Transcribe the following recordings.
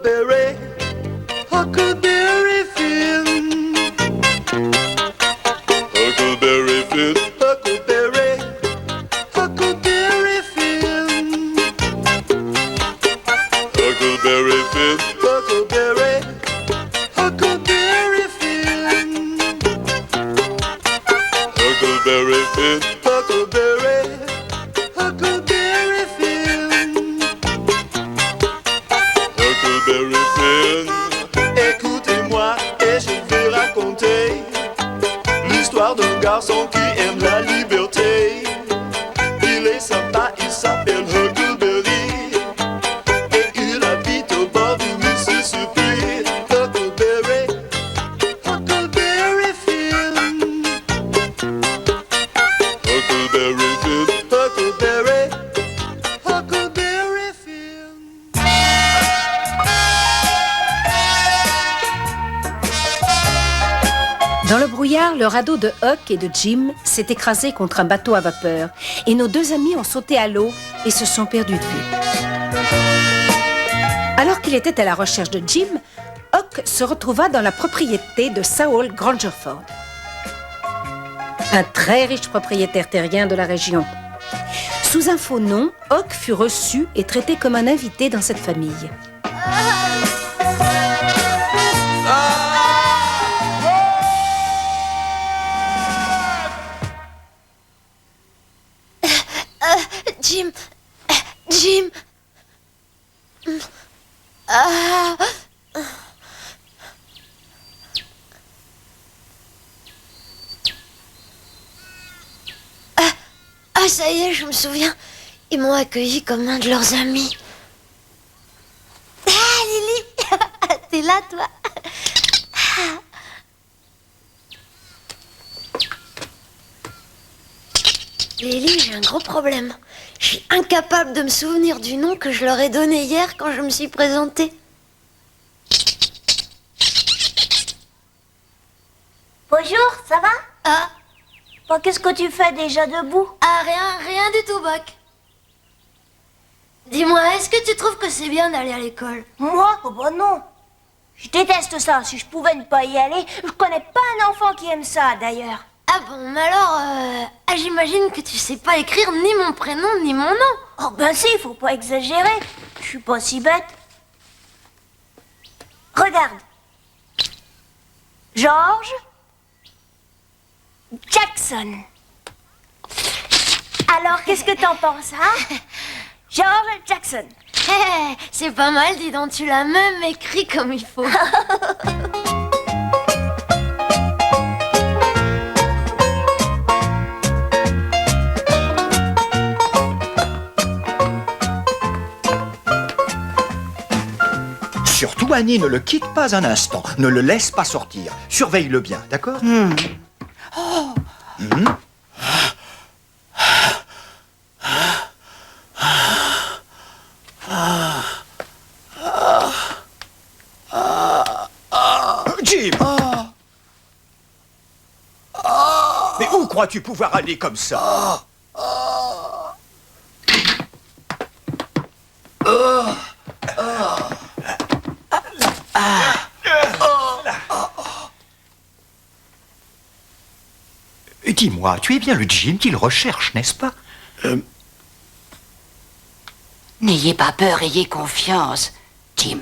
Huckleberry, Huckleberry Finn. Huckleberry Finn, Huckleberry, Huckleberry Finn. Huckleberry Finn, Huckleberry, Huckleberry Finn. Huckleberry Finn, Huckleberry, Huckleberry Finn. Huckleberry Finn. Écoutez-moi et je vais raconter l'histoire d'un garçon qui aime la liberté. Il est sympa, il s'appelle Huckleberry et il habite au bord du Mississippi. Huckleberry, Huckleberry Finn. Huckleberry Finn, Huckleberry, Huckleberry Finn. Dans le brouillard, le radeau de Huck et de Jim s'est écrasé contre un bateau à vapeur et nos deux amis ont sauté à l'eau et se sont perdus de vue. Alors qu'il était à la recherche de Jim, Huck se retrouva dans la propriété de Saul Grangerford, un très riche propriétaire terrien de la région. Sous un faux nom, Huck fut reçu et traité comme un invité dans cette famille. Jim, Jim. Ah. Ah, ça y est, je me souviens. Ils m'ont accueilli comme un de leurs amis. Ah, Lily, t'es là, toi? Lily, j'ai un gros problème. Je suis incapable de me souvenir du nom que je leur ai donné hier quand je me suis présentée. Bonjour, ça va? Ah, Bon, qu'est-ce que tu fais déjà debout? ah, rien du tout, Buck. Dis-moi, est-ce que tu trouves que c'est bien d'aller à l'école? Moi? Oh bah non. Je déteste ça. Si je pouvais ne pas y aller, je connais pas un enfant qui aime ça, d'ailleurs. Ah bon, mais alors, j'imagine que tu sais pas écrire ni mon prénom ni mon nom. Oh ben si, faut pas exagérer. Je suis pas si bête. Regarde. George Jackson. Alors, qu'est-ce que t'en penses, hein? George Jackson. C'est pas mal, dis donc, tu l'as même écrit comme il faut. Surtout, Annie, ne le quitte pas un instant. Ne le laisse pas sortir. Surveille-le bien, d'accord? Jim! Mais où crois-tu pouvoir aller comme ça? Dis-moi, tu es bien le Jim qu'il recherche, n'est-ce pas? N'ayez pas peur, ayez confiance, Jim.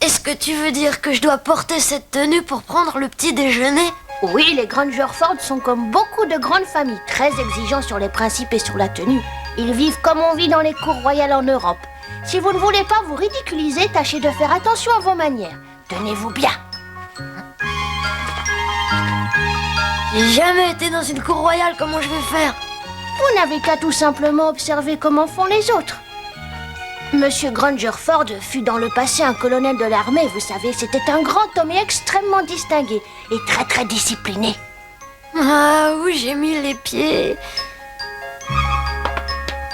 Est-ce que tu veux dire que je dois porter cette tenue pour prendre le petit déjeuner? Oui, les Grangerford sont comme beaucoup de grandes familles, très exigeants sur les principes et sur la tenue. Ils vivent comme on vit dans les cours royales en Europe. Si vous ne voulez pas vous ridiculiser, tâchez de faire attention à vos manières. Tenez-vous bien. J'ai jamais été dans une cour royale, comment je vais faire? Vous n'avez qu'à tout simplement observer comment font les autres. Monsieur Grangerford fut dans le passé un colonel de l'armée, vous savez. C'était un grand homme et extrêmement distingué et très très discipliné. Ah, où j'ai mis les pieds?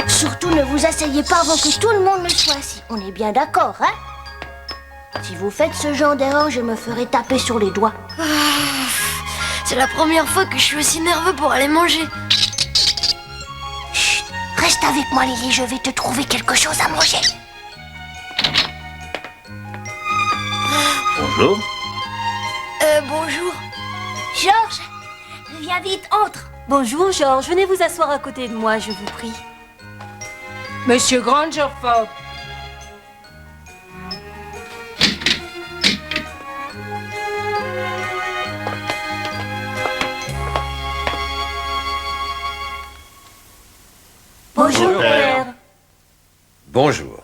Surtout ne vous asseyez pas avant que tout le monde ne soit assis. On est bien d'accord, hein? Si vous faites ce genre d'erreur, je me ferai taper sur les doigts. C'est la première fois que je suis aussi nerveux pour aller manger. Chut, reste avec moi, Lily, je vais te trouver quelque chose à manger. Bonjour. Bonjour. Georges, viens vite, entre. Bonjour, Georges. Venez vous asseoir à côté de moi, je vous prie. Monsieur Grangerford. Bonjour, père. Bonjour.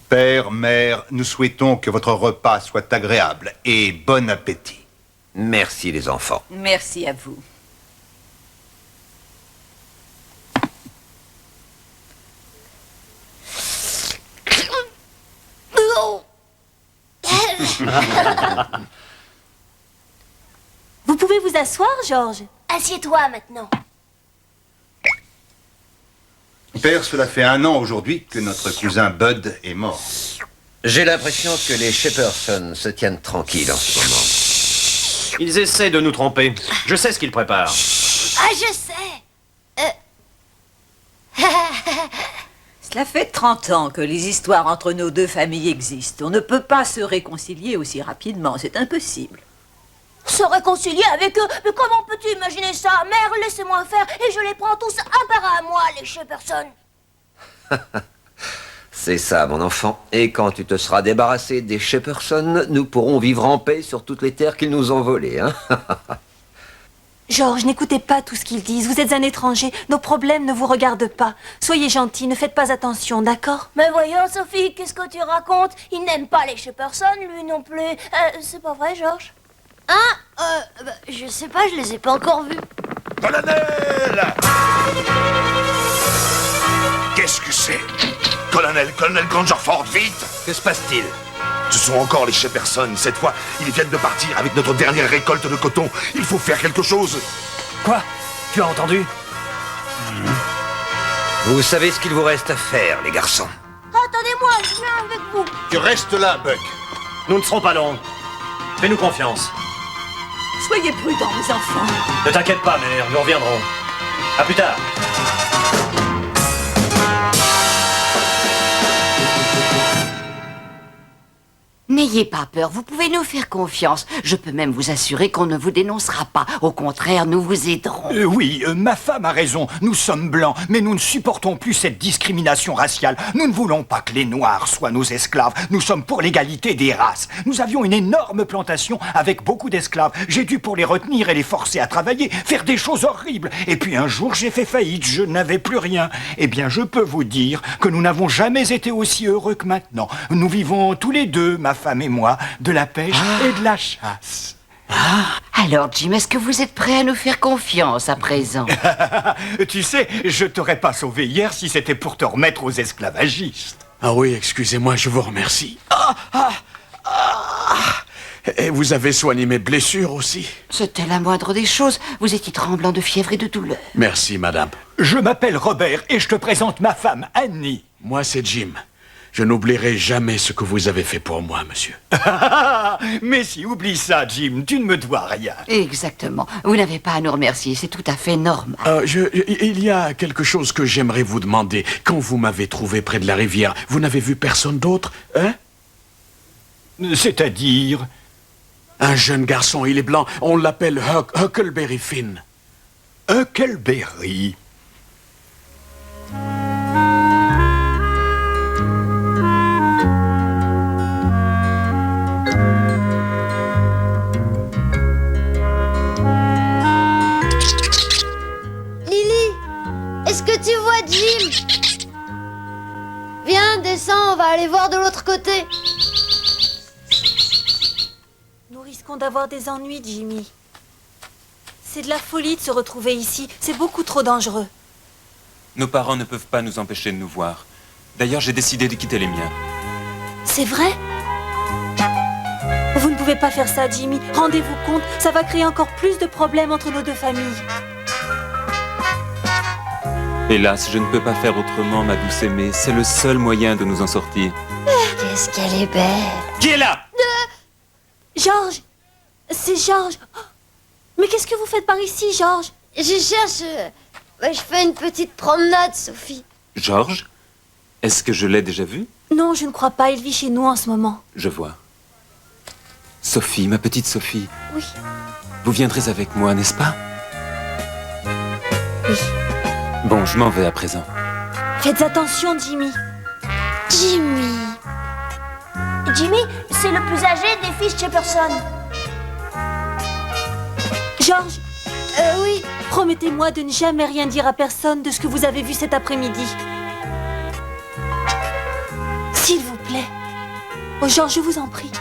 Père, mère, nous souhaitons que votre repas soit agréable et bon appétit. Merci les enfants. Merci à vous. Vous pouvez vous asseoir, Georges? Assieds-toi maintenant. Père, cela fait 1 an aujourd'hui que notre cousin Bud est mort. J'ai l'impression que les Shepperson se tiennent tranquilles en ce moment. Ils essaient de nous tromper. Je sais ce qu'ils préparent. Ah, je sais. Cela fait 30 ans que les histoires entre nos deux familles existent. On ne peut pas se réconcilier aussi rapidement, c'est impossible. Se réconcilier avec eux? Mais comment peux-tu imaginer ça? Mère, laissez-moi faire et je les prends tous un par un à moi, les Shepperson. C'est ça, mon enfant. Et quand tu te seras débarrassé des Shepperson, nous pourrons vivre en paix sur toutes les terres qu'ils nous ont volées, hein. Georges, n'écoutez pas tout ce qu'ils disent. Vous êtes un étranger. Nos problèmes ne vous regardent pas. Soyez gentil, ne faites pas attention, d'accord? Mais voyons, Sophie, qu'est-ce que tu racontes? Il n'aime pas les Shepperson, lui non plus. C'est pas vrai, Georges? Je sais pas, je les ai pas encore vus. Colonel! Qu'est-ce que c'est? Colonel Grangerford, vite! Que se passe-t-il? Ce sont encore les Shepperson. Cette fois, ils viennent de partir avec notre dernière récolte de coton. Il faut faire quelque chose. Quoi? Tu as entendu? Vous savez ce qu'il vous reste à faire, les garçons. Attendez-moi, je viens avec vous. Tu restes là, Buck. Nous ne serons pas longs. Fais-nous confiance. Soyez prudents, mes enfants. Ne t'inquiète pas, mère, nous reviendrons. À plus tard. N'ayez pas peur, vous pouvez nous faire confiance. Je peux même vous assurer qu'on ne vous dénoncera pas. Au contraire, nous vous aiderons. Oui, ma femme a raison. Nous sommes blancs, mais nous ne supportons plus cette discrimination raciale. Nous ne voulons pas que les Noirs soient nos esclaves. Nous sommes pour l'égalité des races. Nous avions une énorme plantation avec beaucoup d'esclaves. J'ai dû, pour les retenir et les forcer à travailler, faire des choses horribles. Et puis un jour, j'ai fait faillite. Je n'avais plus rien. Eh bien, je peux vous dire que nous n'avons jamais été aussi heureux que maintenant. Nous vivons tous les deux, ma femme et moi, de la pêche et de la chasse. Alors, Jim, est-ce que vous êtes prêt à nous faire confiance à présent? Tu sais, je t'aurais pas sauvé hier si c'était pour te remettre aux esclavagistes. Ah oui, excusez-moi, je vous remercie. Et vous avez soigné mes blessures aussi? C'était la moindre des choses. Vous étiez tremblant de fièvre et de douleur. Merci, madame. Je m'appelle Robert et je te présente ma femme, Annie. Moi, c'est Jim. Je n'oublierai jamais ce que vous avez fait pour moi, monsieur. Mais si, oublie ça, Jim, tu ne me dois rien. Exactement. Vous n'avez pas à nous remercier, c'est tout à fait normal. Il y a quelque chose que j'aimerais vous demander. Quand vous m'avez trouvé près de la rivière, vous n'avez vu personne d'autre, hein? C'est-à-dire? Un jeune garçon, il est blanc. On l'appelle Huckleberry Finn. Huckleberry? Est-ce que tu vois Jim? Viens, descends, on va aller voir de l'autre côté. Nous risquons d'avoir des ennuis, Jimmy. C'est de la folie de se retrouver ici. C'est beaucoup trop dangereux. Nos parents ne peuvent pas nous empêcher de nous voir. D'ailleurs, j'ai décidé de quitter les miens. C'est vrai? Vous ne pouvez pas faire ça, Jimmy. Rendez-vous compte, ça va créer encore plus de problèmes entre nos deux familles. Hélas, je ne peux pas faire autrement, ma douce aimée. C'est le seul moyen de nous en sortir. Qu'est-ce qu'elle est belle. Qui est là? Georges! C'est Georges! Mais qu'est-ce que vous faites par ici, Georges? Je cherche Bah, je fais une petite promenade, Sophie. Georges? Est-ce que je l'ai déjà vu? Non, je ne crois pas. Il vit chez nous en ce moment. Je vois. Sophie, ma petite Sophie. Oui. Vous viendrez avec moi, n'est-ce pas? Oui. Bon, je m'en vais à présent. Faites attention, Jimmy. Jimmy. Jimmy, c'est le plus âgé des fils Jefferson. Georges, Oui. promettez-moi de ne jamais rien dire à personne de ce que vous avez vu cet après-midi. S'il vous plaît. Oh, Georges, je vous en prie.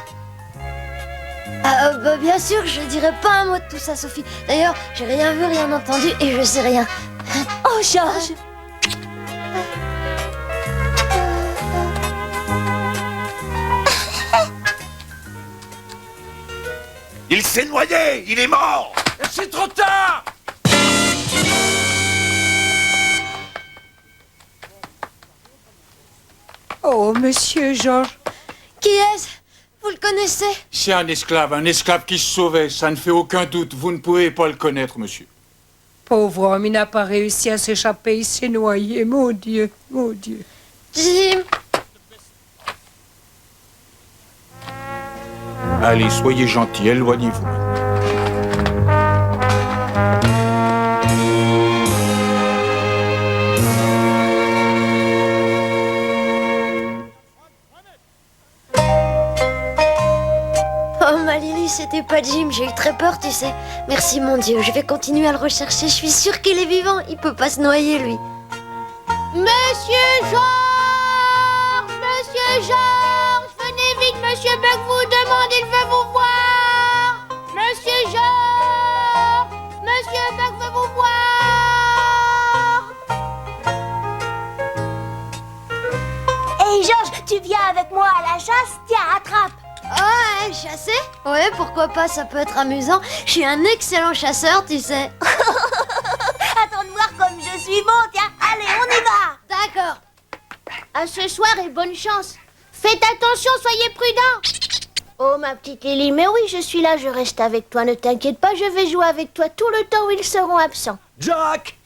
Bah, bien sûr, je dirai pas un mot de tout ça, Sophie. D'ailleurs, j'ai rien vu, rien entendu et je sais rien. Oh, Georges. Il s'est noyé! Il est mort! C'est trop tard! Oh, monsieur Georges. Qui est-ce? Vous le connaissez? C'est un esclave qui se sauvait, ça ne fait aucun doute. Vous ne pouvez pas le connaître, monsieur. Pauvre homme, il n'a pas réussi à s'échapper, il s'est noyé. Mon Dieu, mon Dieu. Jim. Allez, soyez gentil, éloignez-vous. Oh, ma Lily, c'était pas Jim, j'ai eu très peur, tu sais. Merci, mon Dieu, je vais continuer à le rechercher. Je suis sûre qu'il est vivant, il peut pas se noyer, lui. Monsieur Georges! Monsieur Georges! Venez vite, Monsieur Buck vous demande, il veut vous voir! Monsieur Georges! Monsieur Buck veut vous voir! Hey Georges, tu viens avec moi à la chasse? Tiens, attrape! Ah, chasser? Ouais, pourquoi pas, ça peut être amusant. Je suis un excellent chasseur, tu sais. Attends de voir comme je suis bon, tiens! Allez, on y va! D'accord. À ce soir et bonne chance. Faites attention, soyez prudents. Oh, ma petite Lily, mais oui, je suis là, je reste avec toi. Ne t'inquiète pas, je vais jouer avec toi tout le temps où ils seront absents. Jack!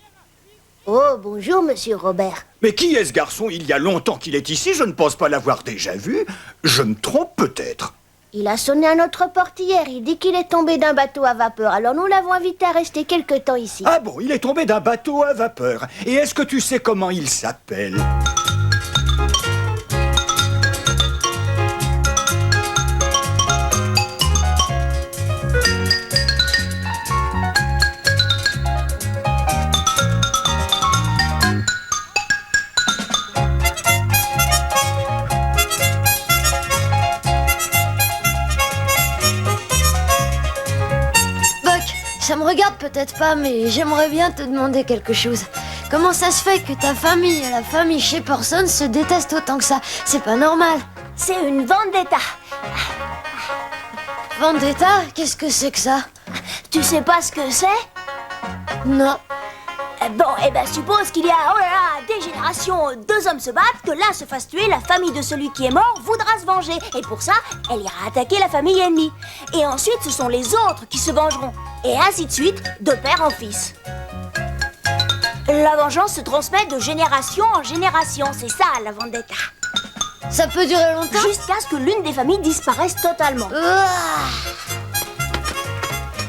Oh, bonjour, monsieur Robert. Mais qui est ce garçon? Il y a longtemps qu'il est ici, je ne pense pas l'avoir déjà vu. Je me trompe peut-être. Il a sonné à notre porte hier. Il dit qu'il est tombé d'un bateau à vapeur. Alors nous l'avons invité à rester quelque temps ici. Ah bon, il est tombé d'un bateau à vapeur. Et est-ce que tu sais comment il s'appelle? Ça me regarde peut-être pas, mais j'aimerais bien te demander quelque chose. Comment ça se fait que ta famille et la famille Jefferson se détestent autant que ça? C'est pas normal. C'est une vendetta. Vendetta? Qu'est-ce que c'est que ça? Tu sais pas ce que c'est? Non. Bon, eh ben suppose qu'il y a, oh là là, des générations, deux hommes se battent, que l'un se fasse tuer, la famille de celui qui est mort voudra se venger. Et pour ça, elle ira attaquer la famille ennemie. Et ensuite, ce sont les autres qui se vengeront. Et ainsi de suite, de père en fils. La vengeance se transmet de génération en génération, c'est ça la vendetta. Ça peut durer longtemps? Jusqu'à ce que l'une des familles disparaisse totalement.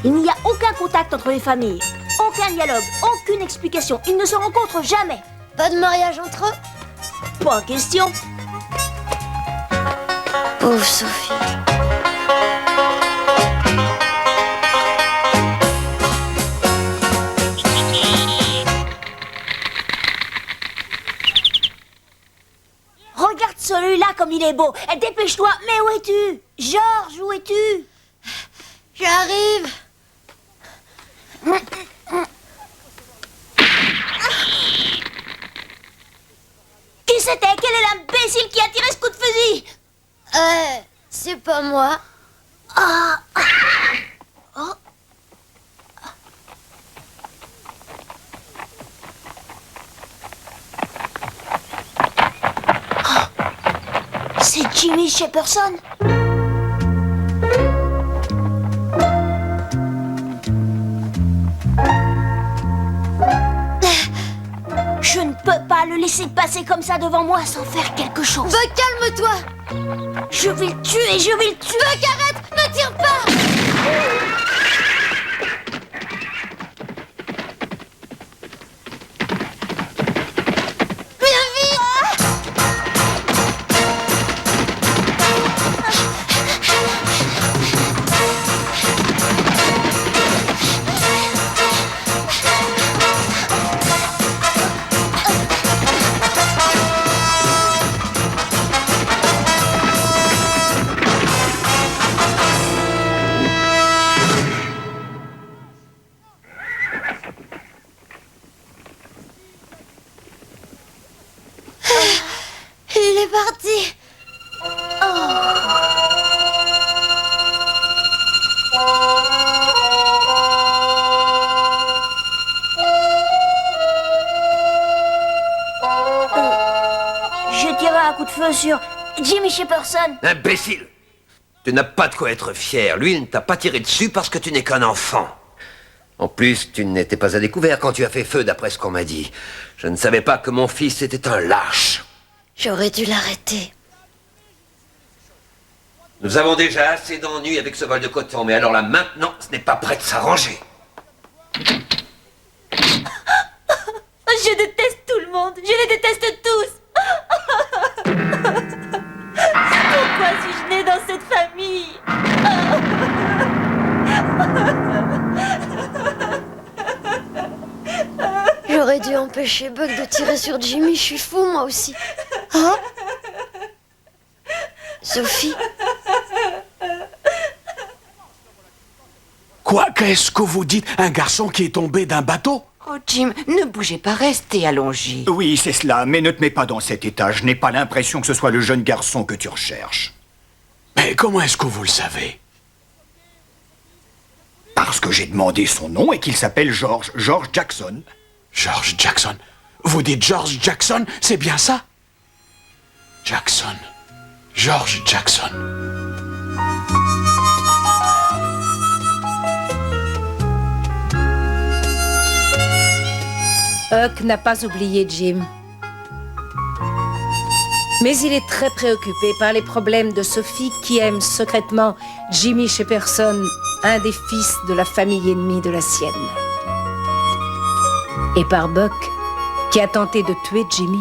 Il n'y a aucun contact entre les familles. Aucun dialogue, aucune explication. Ils ne se rencontrent jamais. Pas de mariage entre eux? Pas question. Pauvre Sophie. Regarde celui-là comme il est beau. Dépêche-toi. Mais où es-tu? Georges, où es-tu? J'arrive. Qui c'était? Quel est l'imbécile qui a tiré ce coup de fusil? C'est pas moi. Ah. Oh. C'est Jimmy Jefferson. pas le laisser passer comme ça devant moi sans faire quelque chose. Buck, calme-toi. Je vais le tuer, je vais le tuer. Buck, arrête, ne tire pas. Viens vite. Il est parti. Je tirerai un coup de feu sur Jimmy Shepperson. Imbécile! Tu n'as pas de quoi être fier. Lui, il ne t'a pas tiré dessus parce que tu n'es qu'un enfant. En plus, tu n'étais pas à découvert quand tu as fait feu, d'après ce qu'on m'a dit. Je ne savais pas que mon fils était un lâche. J'aurais dû l'arrêter. Nous avons déjà assez d'ennuis avec ce vol de coton, mais alors là, maintenant, ce n'est pas prêt de s'arranger. Je déteste tout le monde. Je les déteste tous. Pourquoi suis-je née dans cette famille? J'aurais dû empêcher Buck de tirer sur Jimmy, je suis fou moi aussi. Hein? Sophie? Quoi? Qu'est-ce que vous dites? Un garçon qui est tombé d'un bateau? Oh, Jim, ne bougez pas, restez allongé. Oui, c'est cela, mais ne te mets pas dans cet état. Je n'ai pas l'impression que ce soit le jeune garçon que tu recherches. Mais comment est-ce que vous le savez? Parce que j'ai demandé son nom et qu'il s'appelle George Jackson. George Jackson? Vous dites George Jackson, c'est bien ça? Jackson. George Jackson. Huck n'a pas oublié Jim. Mais il est très préoccupé par les problèmes de Sophie qui aime secrètement Jimmy Shepperson, un des fils de la famille ennemie de la sienne. Et par Buck, qui a tenté de tuer Jimmy.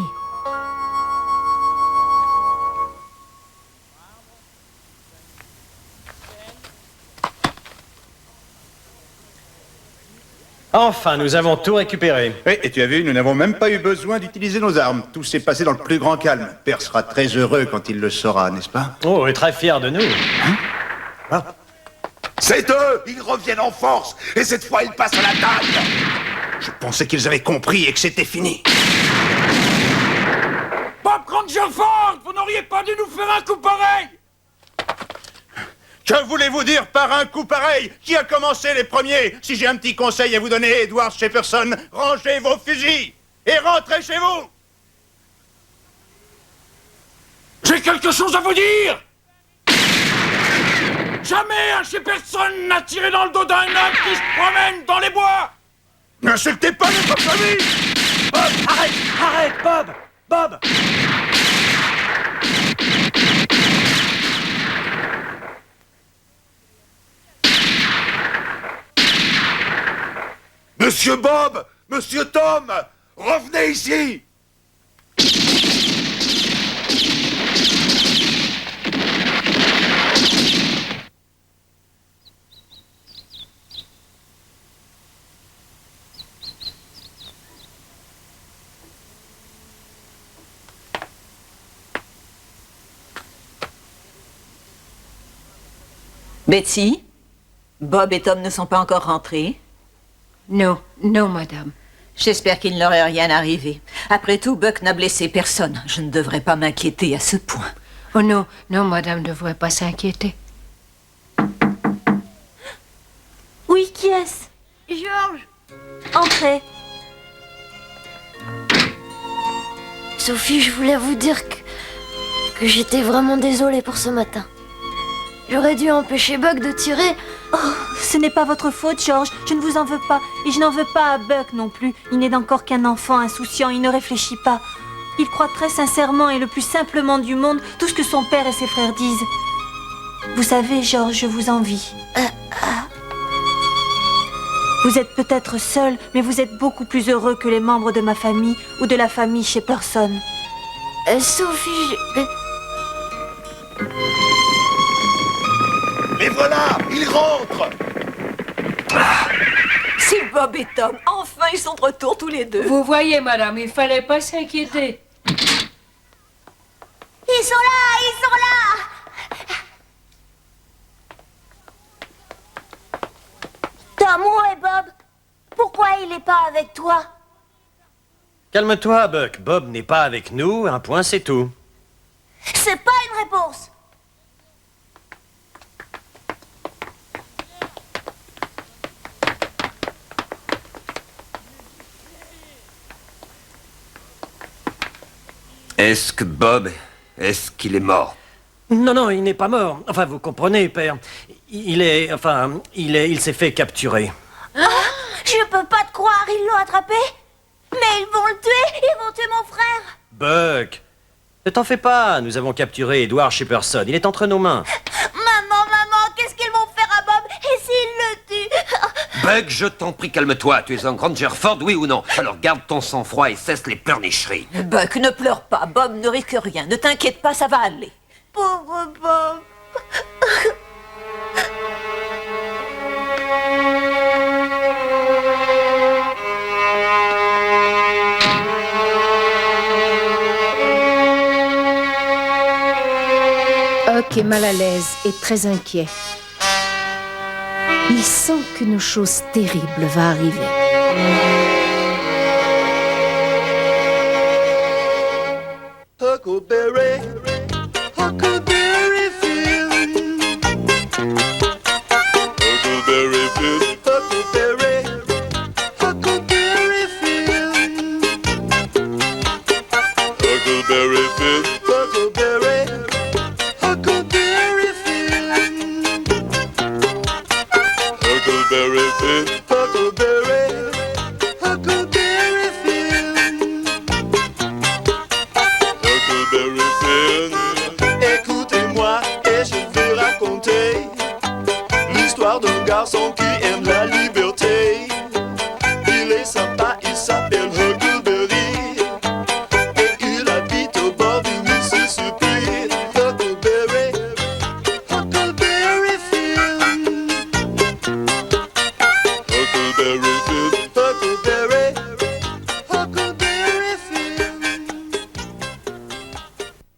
Enfin, nous avons tout récupéré. Oui, et tu as vu, nous n'avons même pas eu besoin d'utiliser nos armes. Tout s'est passé dans le plus grand calme. Père sera très heureux quand il le saura, n'est-ce pas? Oh, et très fier de nous. C'est eux! Ils reviennent en force! Et cette fois, ils passent à la table! Je pensais qu'ils avaient compris et que c'était fini. Bob Grangerford, vous n'auriez pas dû nous faire un coup pareil! Que voulez-vous dire par un coup pareil? Qui a commencé les premiers? Si j'ai un petit conseil à vous donner, Edward Shepperson, rangez vos fusils et rentrez chez vous! J'ai quelque chose à vous dire! Jamais un Shepperson n'a tiré dans le dos d'un homme qui se promène dans les bois! N'insultez pas notre famille! Bob, arrête! Arrête, Bob! Bob! Monsieur Bob! Monsieur Tom! Revenez ici! Betsy, Bob et Tom ne sont pas encore rentrés? Non, non, madame. J'espère qu'il ne leur est rien arrivé. Après tout, Buck n'a blessé personne. Je ne devrais pas m'inquiéter à ce point. Oh non, non, madame ne devrait pas s'inquiéter. Oui, qui est-ce? George. Entrez. Sophie, je voulais vous dire que j'étais vraiment désolée pour ce matin. J'aurais dû empêcher Buck de tirer. Oh, ce n'est pas votre faute, George. Je ne vous en veux pas. Et je n'en veux pas à Buck non plus. Il n'est encore qu'un enfant insouciant. Il ne réfléchit pas. Il croit très sincèrement et le plus simplement du monde tout ce que son père et ses frères disent. Vous savez, George, je vous envie. Vous êtes peut-être seul, mais vous êtes beaucoup plus heureux que les membres de ma famille ou de la famille Shepperson. Sophie, Et voilà, il rentre. C'est Bob et Tom. Enfin, ils sont de retour tous les deux. Vous voyez, madame, il fallait pas s'inquiéter. ils sont là, ils sont là. Tom, où est Bob? Pourquoi il n'est pas avec toi? Calme-toi, Buck. Bob n'est pas avec nous, un point c'est tout. C'est pas une réponse. Est-ce que Bob... Est-ce qu'il est mort? Non, non, il n'est pas mort. Enfin, vous comprenez, père. Il s'est fait capturer. Je peux pas te croire, ils l'ont attrapé. Mais ils vont le tuer, ils vont tuer mon frère. Buck, ne t'en fais pas. Nous avons capturé Edward Shepperson. Il est entre nos mains. Maman, qu'est-ce qu'ils vont faire à Bob? Et s'ils le tuent? Buck, je t'en prie, calme-toi. Tu es en Grangerford, oui ou non? Alors garde ton sang-froid et cesse les pleurnicheries. Buck, ne pleure pas. Bob ne risque rien. Ne t'inquiète pas, ça va aller. Pauvre Bob. Huck est mal à l'aise et très inquiet. Il sent qu'une chose terrible va arriver. Huckleberry